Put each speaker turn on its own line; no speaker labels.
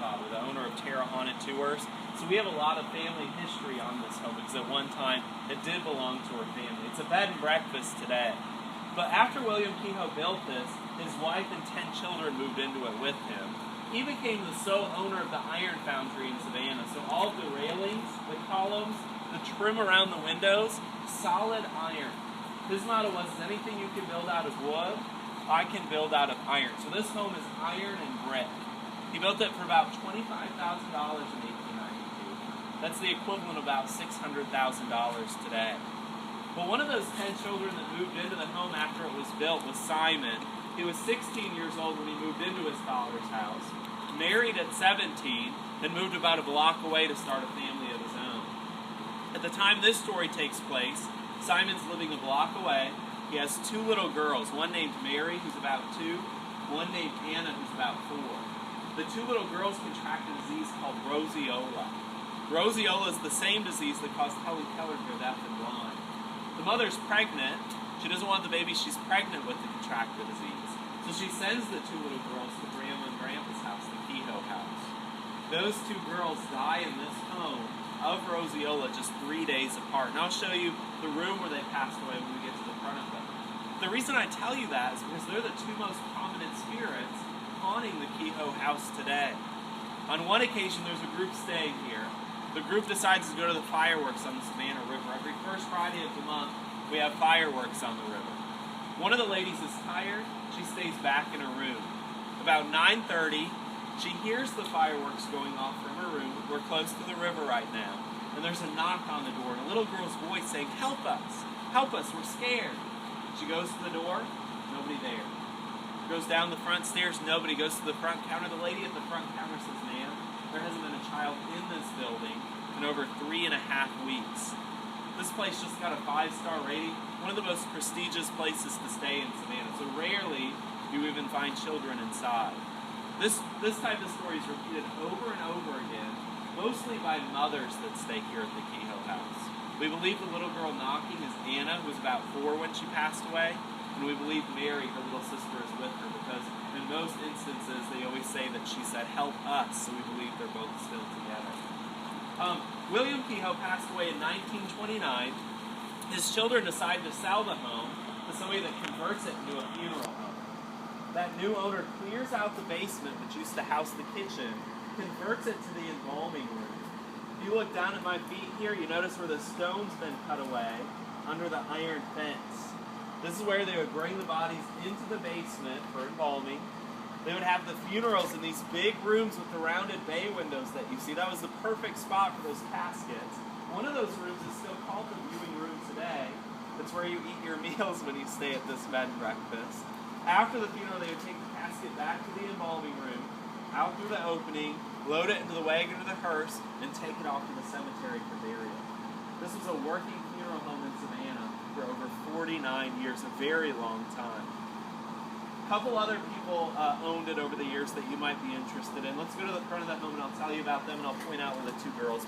grandfather, the owner of Terra Haunted Tours. So we have a lot of family history on this home because at one time it did belong to our family. It's a bed and breakfast today. But after William Kehoe built this, his wife and 10 children moved into it with him. He became the sole owner of the iron foundry in Savannah. So all of the railings, the columns, the trim around the windows, solid iron. His motto was, anything you can build out of wood, I can build out of iron. So this home is iron and brick. He built it for about $25,000 in 1892. That's the equivalent of about $600,000 today. But one of those 10 children that moved into the home after it was built was Simon. He was 16 years old when he moved into his father's house, married at 17, and moved about a block away to start a family of his own. At the time this story takes place, Simon's living a block away. He has 2 little girls, one named Mary, who's about 2, one named Anna, who's about 4. The 2 little girls contracted a disease called roseola. Roseola is the same disease that caused Helen Keller to go deaf and blind. The mother's pregnant. She doesn't want the baby she's pregnant with to contract the disease. So she sends the 2 little girls to Grandma and Grandpa's house, the Kehoe house. Those 2 girls die in this home of roseola just 3 days apart. And I'll show you the room where they passed away when we get to the front of them. The reason I tell you that is because they're the 2 most prominent spirits haunting the Kehoe house today. On one occasion, there's a group staying here. The group decides to go to the fireworks on the Savannah River. Every first Friday of the month, we have fireworks on the river. One of the ladies is tired. She stays back in her room. About 9:30, she hears the fireworks going off from her room. We're close to the river right now. And there's a knock on the door, and a little girl's voice saying, help us, we're scared. She goes to the door, nobody there. Goes down the front stairs, nobody. Goes to the front counter. The lady at the front counter says, ma'am, there hasn't been a child in this building in over 3.5 weeks. This place just got a 5-star rating, one of the most prestigious places to stay in Savannah. So rarely do you even find children inside. This type of story is repeated over and over again, mostly by mothers that stay here at the Kehoe house. We believe the little girl knocking is Anna, who was about 4 when she passed away. And we believe Mary, her little sister, is with her because in most instances they always say that she said, help us, so we believe they're both still together. William Kehoe passed away in 1929. His children decided to sell the home to somebody that converts it into a funeral home. That new owner clears out the basement, which used to house the kitchen, converts it to the embalming room. If you look down at my feet here, you notice where the stone's been cut away under the iron fence. This is where they would bring the bodies into the basement for embalming. They would have the funerals in these big rooms with the rounded bay windows that you see. That was the perfect spot for those caskets. One of those rooms is still called the viewing room today. That's where you eat your meals when you stay at this bed and breakfast. After the funeral, they would take the casket back to the embalming room, out through the opening, load it into the wagon or the hearse, and take it off to the cemetery for burial. This was a working funeral home in Savannah for over 49 years, a very long time. A couple other people owned it over the years that you might be interested in. Let's go to the front of the home and I'll tell you about them and I'll point out where the 2 girls